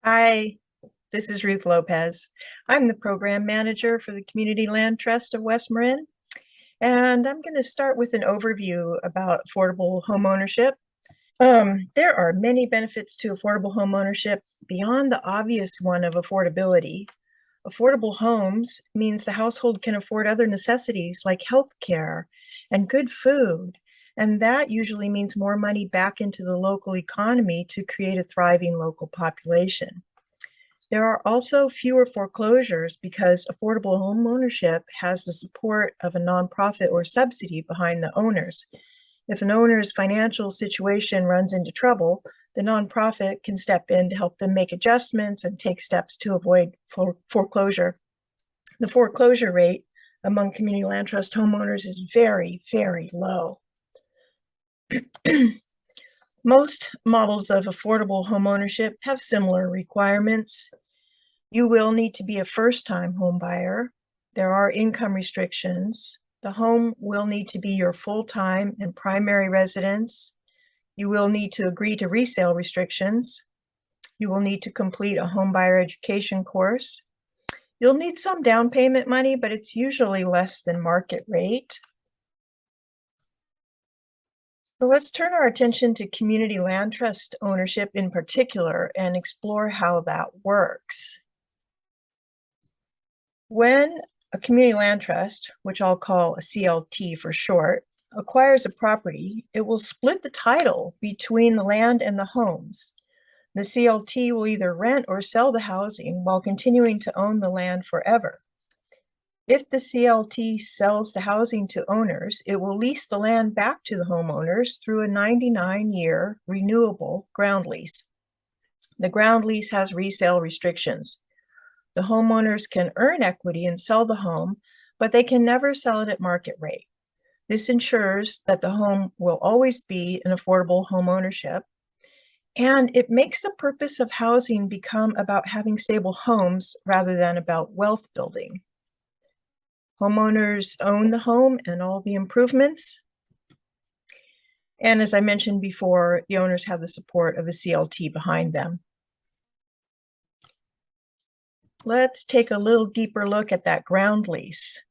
Hi, this is Ruth Lopez. I'm the program manager for the Community Land Trust of West Marin, and I'm going to start with an overview about affordable homeownership. There are many benefits to affordable homeownership beyond the obvious one of affordability. Affordable homes means the household can afford other necessities like health care and good food, and that usually means more money back into the local economy to create a thriving local population. There are also fewer foreclosures because affordable homeownership has the support of a nonprofit or subsidy behind the owners. If an owner's financial situation runs into trouble, the nonprofit can step in to help them make adjustments and take steps to avoid foreclosure. The foreclosure rate among community land trust homeowners is very, very low. Most models of affordable homeownership have similar requirements. You will need to be a first-time home buyer. There are income restrictions. The home will need to be your full-time and primary residence. You will need to agree to resale restrictions. You will need to complete a home buyer education course. You'll need some down payment money, but it's usually less than market rate. So let's turn our attention to community land trust ownership in particular and explore how that works. When a community land trust, which I'll call a CLT for short, acquires a property, it will split the title between the land and the homes. The CLT will either rent or sell the housing while continuing to own the land forever. If the CLT sells the housing to owners, it will lease the land back to the homeowners through a 99-year renewable ground lease. The ground lease has resale restrictions. The homeowners can earn equity and sell the home, but they can never sell it at market rate. This ensures that the home will always be an affordable home ownership, and it makes the purpose of housing become about having stable homes rather than about wealth building. Homeowners own the home and all the improvements. And as I mentioned before, the owners have the support of a CLT behind them. Let's take a little deeper look at that ground lease.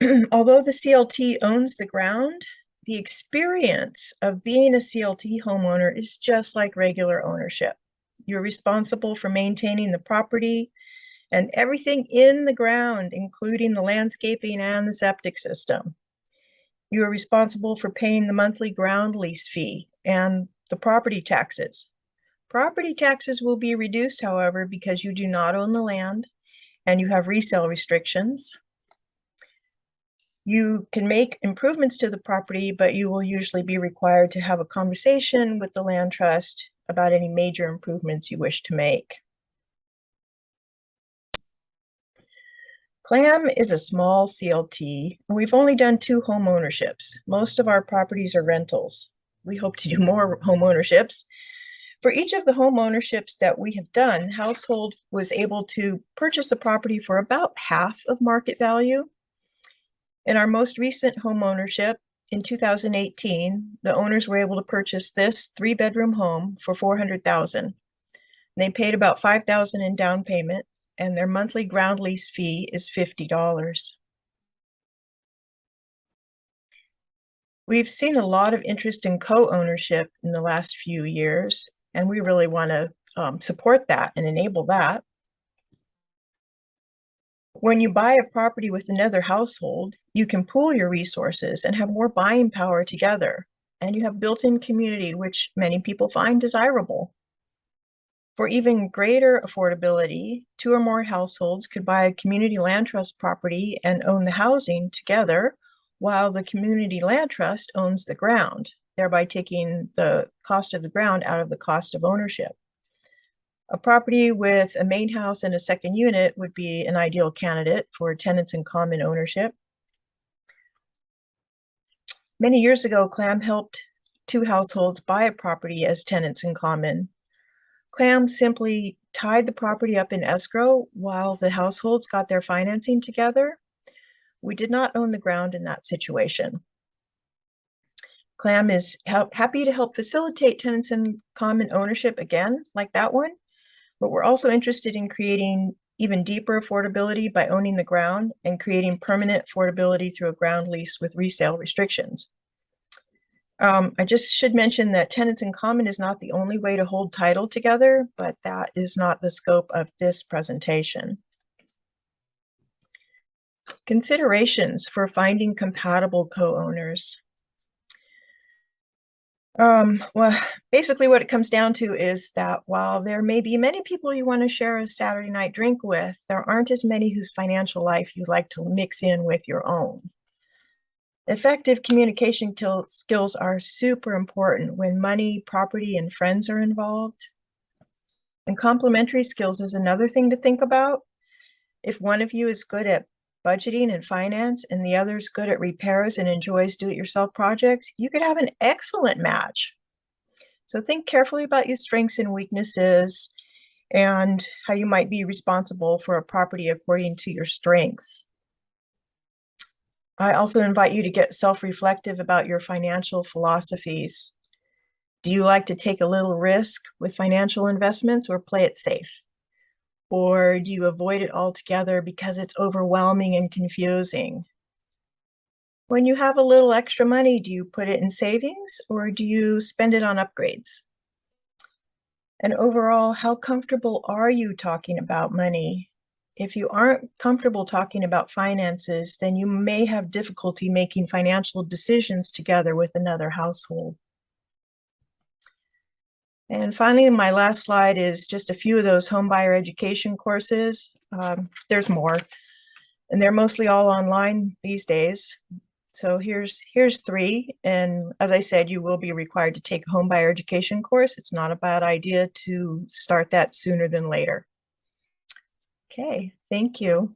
Although the CLT owns the ground, the experience of being a CLT homeowner is just like regular ownership. You're responsible for maintaining the property and everything in the ground, including the landscaping and the septic system. You are responsible for paying the monthly ground lease fee and the property taxes. Property taxes will be reduced, however, because you do not own the land and you have resale restrictions. You can make improvements to the property, but you will usually be required to have a conversation with the land trust about any major improvements you wish to make. CLAM is a small CLT, and we've only done 2 home ownerships. Most of our properties are rentals. We hope to do more home ownerships. For each of the home ownerships that we have done, the household was able to purchase the property for about half of market value. In our most recent home ownership in 2018, the owners were able to purchase this 3-bedroom home for $400,000. They paid about $5,000 in down payment, and their monthly ground lease fee is $50. We've seen a lot of interest in co-ownership in the last few years, and we really want to support that and enable that. When you buy a property with another household, you can pool your resources and have more buying power together, and you have built-in community, which many people find desirable. For even greater affordability, 2 or more households could buy a community land trust property and own the housing together, while the community land trust owns the ground, thereby taking the cost of the ground out of the cost of ownership. A property with a main house and a second unit would be an ideal candidate for tenants in common ownership. Many years ago, CLAM helped 2 households buy a property as tenants in common. CLAM simply tied the property up in escrow while the households got their financing together. We did not own the ground in that situation. CLAM is happy to help facilitate tenants in common ownership again, like that one, but we're also interested in creating even deeper affordability by owning the ground and creating permanent affordability through a ground lease with resale restrictions. I just should mention that tenants in common is not the only way to hold title together, but that is not the scope of this presentation. Considerations for finding compatible co-owners. Well, basically what it comes down to is that while there may be many people you want to share a Saturday night drink with, there aren't as many whose financial life you like to mix in with your own. Effective communication skills are super important when money, property, and friends are involved. And complementary skills is another thing to think about. If one of you is good at budgeting and finance and the other is good at repairs and enjoys do-it-yourself projects, you could have an excellent match. So think carefully about your strengths and weaknesses and how you might be responsible for a property according to your strengths. I also invite you to get self-reflective about your financial philosophies. Do you like to take a little risk with financial investments or play it safe? Or do you avoid it altogether because it's overwhelming and confusing? When you have a little extra money, do you put it in savings or do you spend it on upgrades? And overall, how comfortable are you talking about money? If you aren't comfortable talking about finances, then you may have difficulty making financial decisions together with another household. And finally, my last slide is just a few of those homebuyer education courses. There's more, and they're mostly all online these days. So here's 3, and as I said, you will be required to take a homebuyer education course. It's not a bad idea to start that sooner than later. Okay, thank you.